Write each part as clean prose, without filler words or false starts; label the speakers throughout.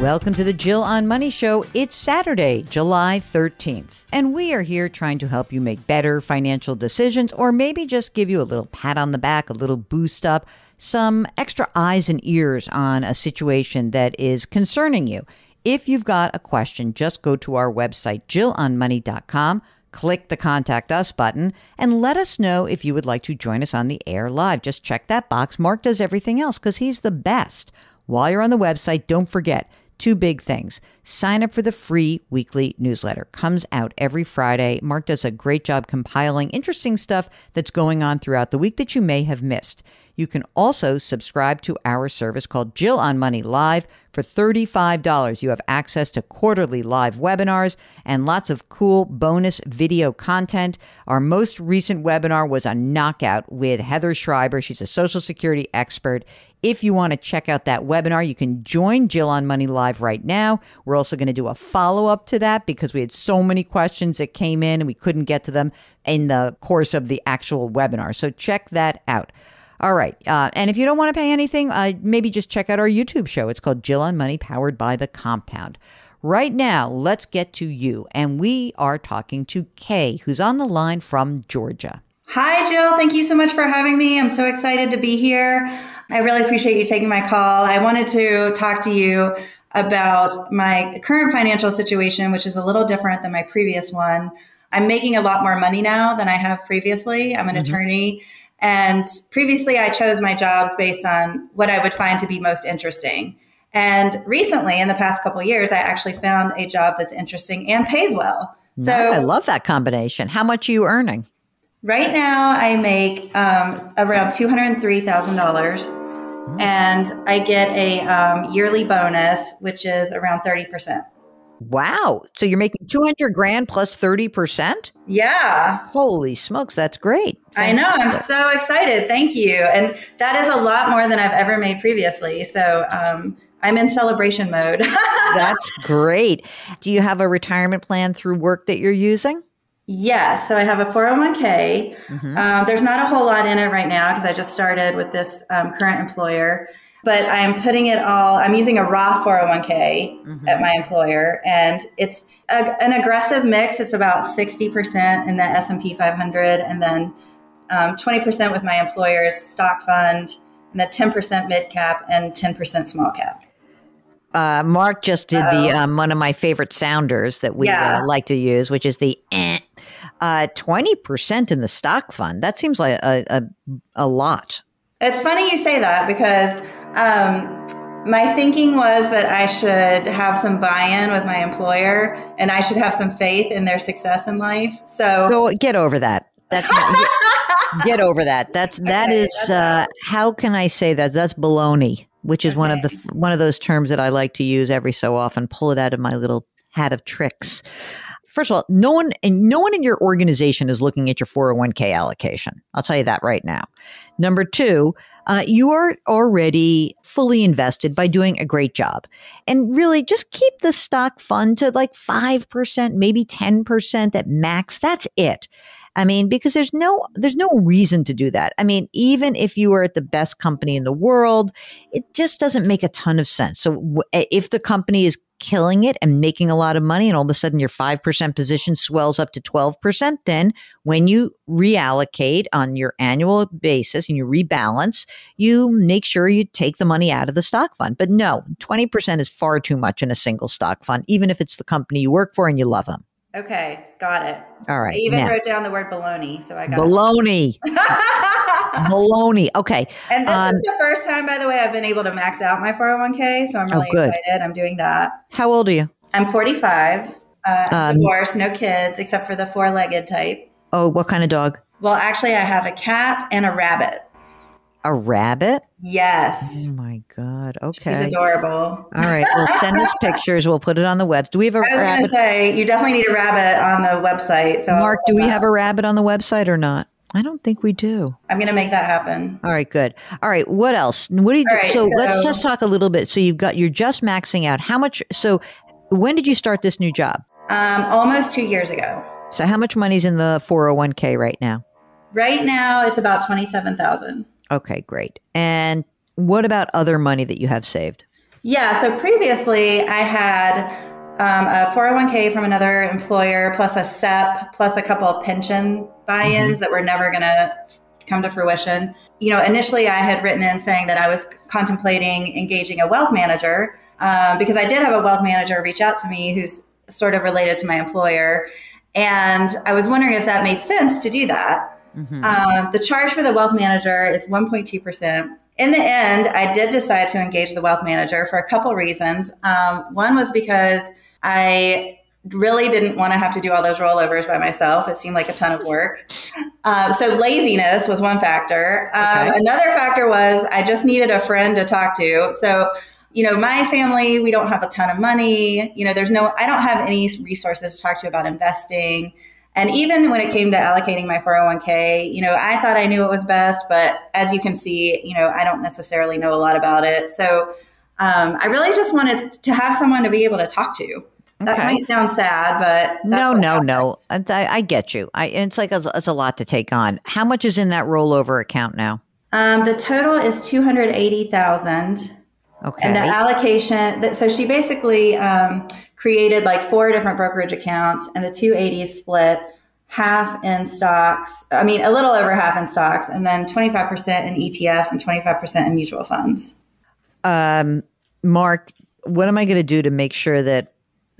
Speaker 1: Welcome to the Jill on Money Show. It's Saturday, July 13th, and we are here trying to help you make better financial decisions, or maybe just give you a little pat on the back, a little boost up, some extra eyes and ears on a situation that is concerning you. If you've got a question, just go to our website, jillonmoney.com, click the Contact Us button, and let us know if you would like to join us on the air live. Just check that box. Mark does everything else because he's the best. While you're on the website, don't forget, two big things. Sign up for the free weekly newsletter. Comes out every Friday. Mark does a great job compiling interesting stuff that's going on throughout the week that you may have missed. You can also subscribe to our service called Jill on Money Live. For $35, you have access to quarterly live webinars and lots of cool bonus video content. Our most recent webinar was a knockout with Heather Schreiber. She's a Social Security expert. If you want to check out that webinar, you can join Jill on Money Live right now. We're also going to do a follow-up to that because we had so many questions that came in and we couldn't get to them in the course of the actual webinar. So check that out. All right. And if you don't want to pay anything, maybe just check out our YouTube show. It's called Jill on Money, powered by The Compound. Right now, let's get to you. And we are talking to Kay, who's on the line from Georgia.
Speaker 2: Hi, Jill. Thank you so much for having me. I'm so excited to be here. I really appreciate you taking my call. I wanted to talk to you about my current financial situation, which is a little different than my previous one. I'm making a lot more money now than I have previously. I'm an attorney. And previously, I chose my jobs based on what I would find to be most interesting. And recently, in the past couple of years, I actually found a job that's interesting and pays well. So
Speaker 1: I love that combination. How much are you earning?
Speaker 2: Right now, I make around $203,000, and I get a yearly bonus, which is around 30%.
Speaker 1: Wow. So you're making $200,000 plus 30%?
Speaker 2: Yeah.
Speaker 1: Holy smokes. That's great.
Speaker 2: Fantastic. I know. I'm so excited. Thank you. And that is a lot more than I've ever made previously. So I'm in celebration mode.
Speaker 1: That's great. Do you have a retirement plan through work that you're using?
Speaker 2: Yes. So I have a 401k. There's not a whole lot in it right now because I just started with this current employer. But I'm putting it all, I'm using a Roth 401k at my employer, and it's an aggressive mix. It's about 60% in the S&P 500, and then 20% with my employer's stock fund, and then 10% mid cap and 10% small cap.
Speaker 1: Mark just did the one of my favorite sounders that we like to use, which is the 20% in the stock fund. That seems like a lot.
Speaker 2: It's funny you say that because my thinking was that I should have some buy-in with my employer and I should have some faith in their success in life. So
Speaker 1: get over that. That's not, get over that. That is how can I say that? That's baloney, which is one of those terms that I like to use every so often. Pull it out of my little hat of tricks. First of all, no one in your organization is looking at your 401k allocation. I'll tell you that right now. Number two, you are already fully invested by doing a great job. And really just keep the stock fund to like 5%, maybe 10% at max. That's it. I mean, because there's no reason to do that. I mean, even if you are at the best company in the world, it just doesn't make a ton of sense. So if the company is killing it and making a lot of money and all of a sudden your 5% position swells up to 12%, then when you reallocate on your annual basis and you rebalance, you make sure you take the money out of the stock fund. But no, 20% is far too much in a single stock fund, even if it's the company you work for and you love them.
Speaker 2: Okay, got it.
Speaker 1: All right.
Speaker 2: I even wrote down the word baloney, so I got
Speaker 1: baloney. Baloney. Okay.
Speaker 2: And this is the first time, by the way, I've been able to max out my 401k, so I'm really excited. I'm doing that.
Speaker 1: How old are you?
Speaker 2: I'm 45. Divorced, no kids, except for the four-legged type.
Speaker 1: Oh, what kind of dog?
Speaker 2: Well, actually, I have a cat and a rabbit.
Speaker 1: A rabbit?
Speaker 2: Yes.
Speaker 1: Oh my God. Okay.
Speaker 2: She's adorable.
Speaker 1: All right. Well, send us pictures. We'll put it on the web. Do we have a rabbit?
Speaker 2: I was going to say, you definitely need a rabbit on the website. So
Speaker 1: Mark, do we have a rabbit on the website or not? I don't think we do.
Speaker 2: I'm going to make that happen.
Speaker 1: All right, good. All right. What else? What do you do? Right, so let's just talk a little bit. So you're just maxing out. How much? So when did you start this new job?
Speaker 2: Almost 2 years ago.
Speaker 1: So how much money's in the 401k right now?
Speaker 2: Right now, it's about $27,000.
Speaker 1: Okay, great. And what about other money that you have saved?
Speaker 2: Yeah. So previously I had a 401k from another employer, plus a SEP, plus a couple of pension buy-ins that were never going to come to fruition. Initially I had written in saying that I was contemplating engaging a wealth manager because I did have a wealth manager reach out to me who's sort of related to my employer. And I was wondering if that made sense to do that. The charge for the wealth manager is 1.2%. In the end, I did decide to engage the wealth manager for a couple reasons. One was because I really didn't want to have to do all those rollovers by myself. It seemed like a ton of work. So laziness was one factor. Another factor was I just needed a friend to talk to. So, my family, we don't have a ton of money. I don't have any resources to talk to about investing. And even when it came to allocating my 401k, I thought I knew what was best, but as you can see, I don't necessarily know a lot about it. So I really just wanted to have someone to be able to talk to. That might sound sad, but
Speaker 1: no. I get you. It's like it's a lot to take on. How much is in that rollover account now?
Speaker 2: The total is $280,000.
Speaker 1: Okay.
Speaker 2: And the allocation. So she basically created like 4 different brokerage accounts, and the 280 is split half in stocks. A little over half in stocks, and then 25% in ETFs and 25% in mutual funds.
Speaker 1: Mark, what am I going to do to make sure that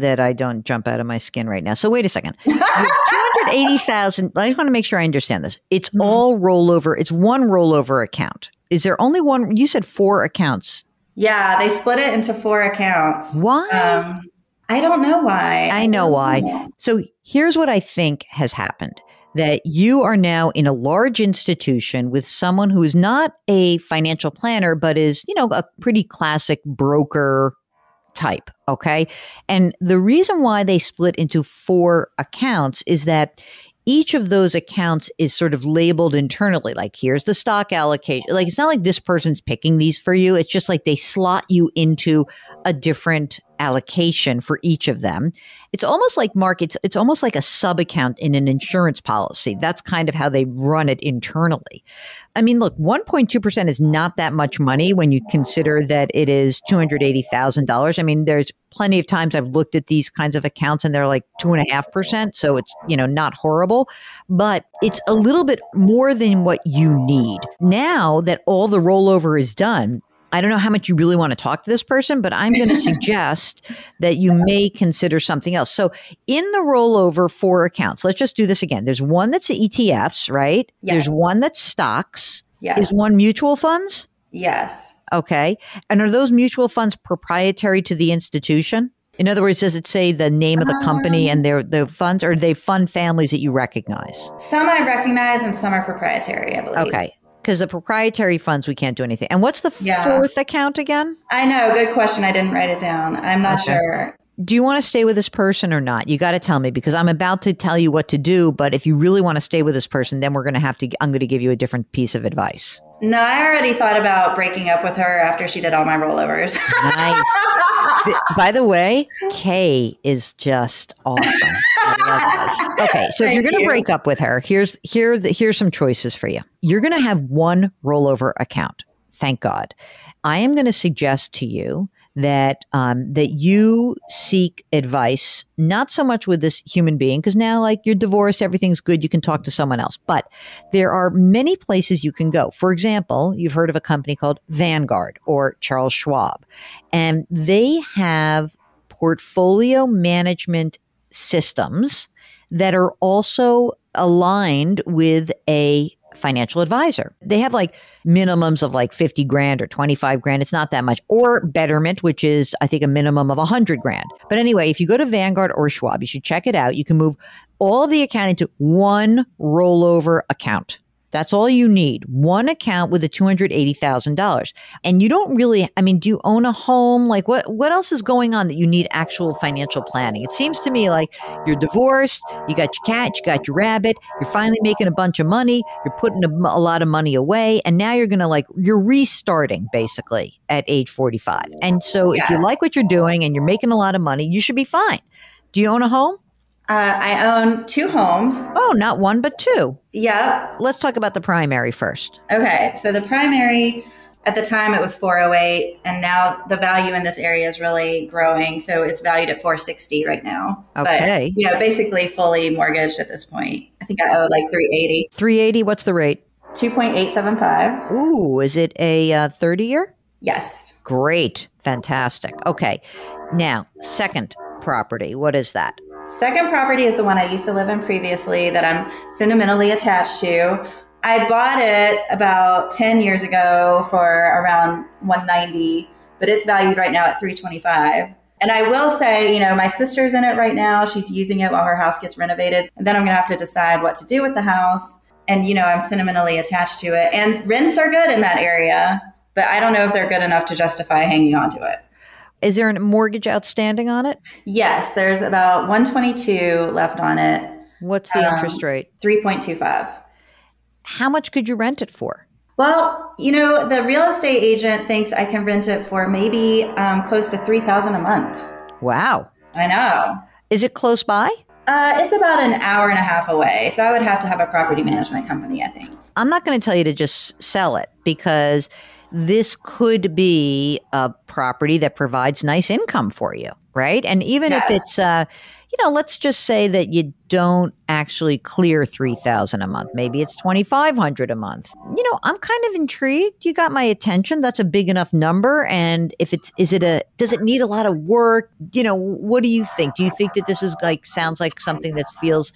Speaker 1: I don't jump out of my skin right now? So wait a second. 280,000. I just want to make sure I understand this. It's all rollover. It's one rollover account. Is there only one? You said 4 accounts.
Speaker 2: Yeah, they split it into 4 accounts.
Speaker 1: Why?
Speaker 2: I don't know why.
Speaker 1: I know why. So here's what I think has happened. That you are now in a large institution with someone who is not a financial planner, but is, a pretty classic broker type. Okay. And the reason why they split into 4 accounts is that each of those accounts is sort of labeled internally. Like, here's the stock allocation. Like, it's not like this person's picking these for you. It's just like they slot you into a different allocation for each of them. It's almost like, Mark, it's almost like a sub account in an insurance policy. That's kind of how they run it internally. Look, 1.2% is not that much money when you consider that it is $280,000. There's plenty of times I've looked at these kinds of accounts and they're like 2.5%. So it's, not horrible, but it's a little bit more than what you need. Now that all the rollover is done, I don't know how much you really want to talk to this person, but I'm going to suggest that you may consider something else. So in the rollover 4 accounts, let's just do this again. There's one that's ETFs, right?
Speaker 2: Yes.
Speaker 1: There's one that's stocks.
Speaker 2: Yes.
Speaker 1: Is one mutual funds?
Speaker 2: Yes.
Speaker 1: Okay. And are those mutual funds proprietary to the institution? In other words, does it say the name of the company and the funds, or are they fund families that you recognize?
Speaker 2: Some I recognize and some are proprietary, I believe.
Speaker 1: Okay. Because the proprietary funds, we can't do anything. And what's the 4th account again?
Speaker 2: I know. Good question. I didn't write it down. I'm not sure.
Speaker 1: Do you want to stay with this person or not? You got to tell me, because I'm about to tell you what to do. But if you really want to stay with this person, then I'm going to give you a different piece of advice.
Speaker 2: No, I already thought about breaking up with her after she did all my rollovers.
Speaker 1: Nice. By the way, Kay is just awesome. I love this. Okay, so if you're going to break up with her, here's some choices for you. You're going to have one rollover account. Thank God. I am going to suggest to you that you seek advice, not so much with this human being, because now, like, you're divorced, everything's good, you can talk to someone else. But there are many places you can go. For example, you've heard of a company called Vanguard or Charles Schwab, and they have portfolio management systems that are also aligned with a financial advisor. They have like minimums of like 50 grand or 25 grand. It's not that much. Or Betterment, which is, I think, a minimum of 100 grand. But anyway, if you go to Vanguard or Schwab, you should check it out. You can move all of the account into one rollover account. That's all you need. One account with a $280,000. And you don't really, do you own a home? Like what else is going on that you need actual financial planning? It seems to me like you're divorced, you got your cat, you got your rabbit, you're finally making a bunch of money, you're putting a lot of money away, and now you're restarting basically at age 45. And so if you like what you're doing and you're making a lot of money, you should be fine. Do you own a home?
Speaker 2: I own 2 homes.
Speaker 1: Oh, not one, but 2.
Speaker 2: Yep.
Speaker 1: Let's talk about the primary first.
Speaker 2: Okay. So the primary, At the time it was 408, and now the value in this area is really growing. So it's valued at 460 right now.
Speaker 1: Okay.
Speaker 2: But, basically fully mortgaged at this point. I think I owe like 380.
Speaker 1: 380, what's the rate?
Speaker 2: 2.875.
Speaker 1: Ooh, is it a 30-year?
Speaker 2: Yes.
Speaker 1: Great. Fantastic. Okay. Now, second property, what is that?
Speaker 2: Second property is the one I used to live in previously that I'm sentimentally attached to. I bought it about 10 years ago for around 190, but it's valued right now at 325. And I will say, my sister's in it right now. She's using it while her house gets renovated. And then I'm going to have to decide what to do with the house. And, I'm sentimentally attached to it. And rents are good in that area, but I don't know if they're good enough to justify hanging on to it.
Speaker 1: Is there a mortgage outstanding on it?
Speaker 2: Yes, there's about 122 left on it.
Speaker 1: What's the interest rate?
Speaker 2: 3.25.
Speaker 1: How much could you rent it for?
Speaker 2: Well, the real estate agent thinks I can rent it for maybe close to $3,000 a month.
Speaker 1: Wow.
Speaker 2: I know.
Speaker 1: Is it close by?
Speaker 2: It's about an hour and a half away. So I would have to have a property management company, I think.
Speaker 1: I'm not going to tell you to just sell it because this could be a property that provides nice income for you, right? And even if it's, let's just say that you don't actually clear $3,000 a month. Maybe it's $2,500 a month. I'm kind of intrigued. You got my attention. That's a big enough number. And if does it need a lot of work? What do you think? Do you think that this is sounds like something that feels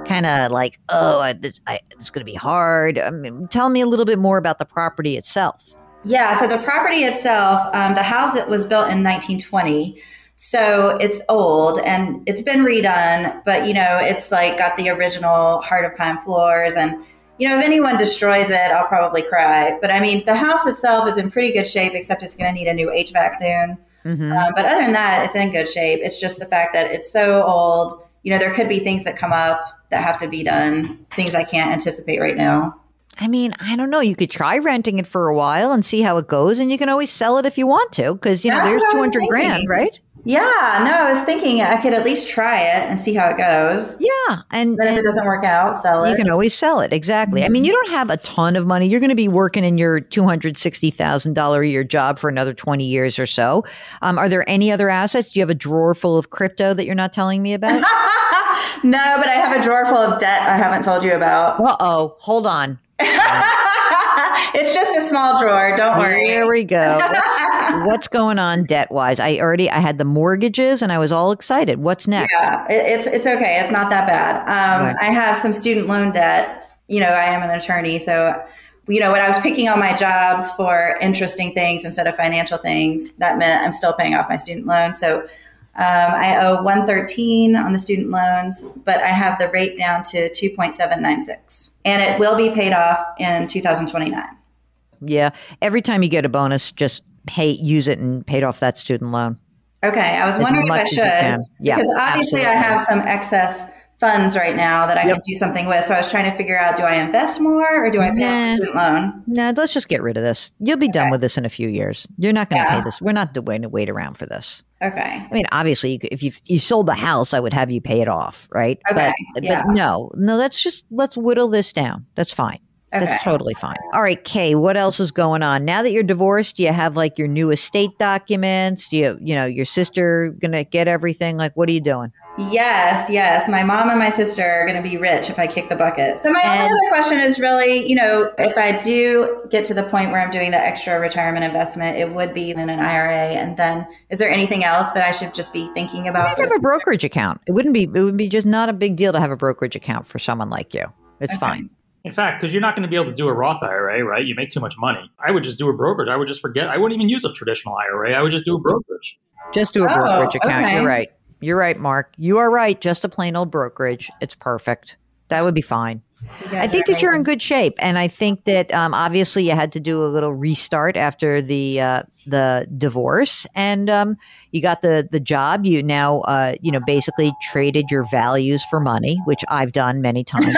Speaker 1: kind of like, it's going to be hard? I mean, tell me a little bit more about the property itself.
Speaker 2: Yeah, so the property itself, the house, it was built in 1920. So it's old and it's been redone, but it's got the original Heart of Pine floors. And, if anyone destroys it, I'll probably cry. But I mean, the house itself is in pretty good shape, except it's going to need a new HVAC soon. Mm-hmm. But other than that, it's in good shape. It's just the fact that it's so old. There could be things that come up that have to be done, things I can't anticipate right now.
Speaker 1: I mean, I don't know. You could try renting it for a while and see how it goes, and you can always sell it if you want to, because there's $200,000, right?
Speaker 2: Yeah, no, I was thinking I could at least try it and see how it goes.
Speaker 1: Yeah, and
Speaker 2: then if it doesn't work out, sell it.
Speaker 1: You can always sell it. Exactly. Mm-hmm. I mean, you don't have a ton of money. You're going to be working in your $260,000 a year job for another 20 years or so. Are there any other assets? Do you have a drawer full of crypto that you're not telling me about?
Speaker 2: No, but I have a drawer full of debt I haven't told you about.
Speaker 1: Uh-oh, hold on.
Speaker 2: It's just a small drawer. Don't worry.
Speaker 1: There we go. What's going on debt-wise? I had the mortgages and I was all excited. What's next?
Speaker 2: Yeah, it's okay. It's not that bad. Right. I have some student loan debt. I am an attorney. So, when I was picking on my jobs for interesting things instead of financial things, that meant I'm still paying off my student loan. So I owe $113 on the student loans, but I have the rate down to 2.796. And it will be paid off in 2029.
Speaker 1: Yeah. Every time you get a bonus, just use it and pay off that student loan.
Speaker 2: Okay. I was wondering if I should. Because obviously I have some excess funds right now that I can do something with. So I was trying to figure out, do I invest more or do I pay off the student loan?
Speaker 1: No, let's just get rid of this. You'll be done with this in a few years. You're not going to pay this. We're not going to wait around for this.
Speaker 2: Okay.
Speaker 1: I mean, obviously, if you sold the house, I would have you pay it off, right?
Speaker 2: Okay.
Speaker 1: But no, let's whittle this down. That's fine. Okay. That's totally fine. All right, Kay, what else is going on? Now that you're divorced, do you have your new estate documents? Do your sister going to get everything? What are you doing?
Speaker 2: Yes. My mom and my sister are going to be rich if I kick the bucket. So my only other question is really, if I do get to the point where I'm doing the extra retirement investment, it would be in an IRA. And then is there anything else that I should just be thinking about?
Speaker 1: You have a brokerage account. It would be just not a big deal to have a brokerage account for someone like you. It's fine.
Speaker 3: In fact, because you're not going to be able to do a Roth IRA, right? You make too much money. I would just do a brokerage. I would just forget. I wouldn't even use a traditional IRA. I would just do a brokerage.
Speaker 1: Just do a brokerage account. Okay. You're right. You're right, Mark. You are right. Just a plain old brokerage. It's perfect. That would be fine. I think that you're in good shape. And I think that obviously you had to do a little restart after the the divorce and you got the job. You now, basically traded your values for money, which I've done many times.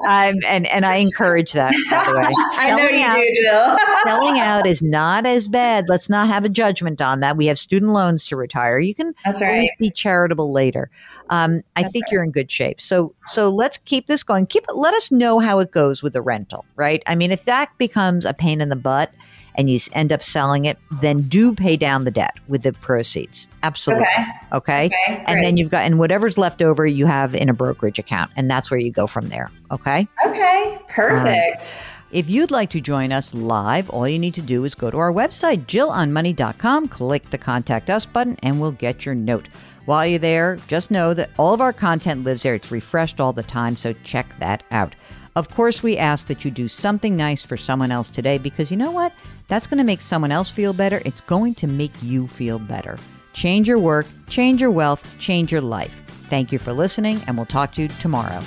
Speaker 1: And I encourage that, by the way.
Speaker 2: I know you do, Jill.
Speaker 1: Selling out is not as bad. Let's not have a judgment on that. We have student loans to retire. You can always be charitable later. I think you're in good shape. So let's keep this going. Let us know how it goes with the rental, right? I mean, if that becomes a pain in the butt and you end up selling it, then do pay down the debt with the proceeds. Absolutely. Okay. And then and whatever's left over, you have in a brokerage account, and that's where you go from there. Okay.
Speaker 2: Okay. Perfect.
Speaker 1: If you'd like to join us live, all you need to do is go to our website, JillOnMoney.com, click the Contact Us button, and we'll get your note. While you're there, just know that all of our content lives there. It's refreshed all the time, so check that out. Of course, we ask that you do something nice for someone else today, because you know what? That's going to make someone else feel better. It's going to make you feel better. Change your work, change your wealth, change your life. Thank you for listening, and we'll talk to you tomorrow.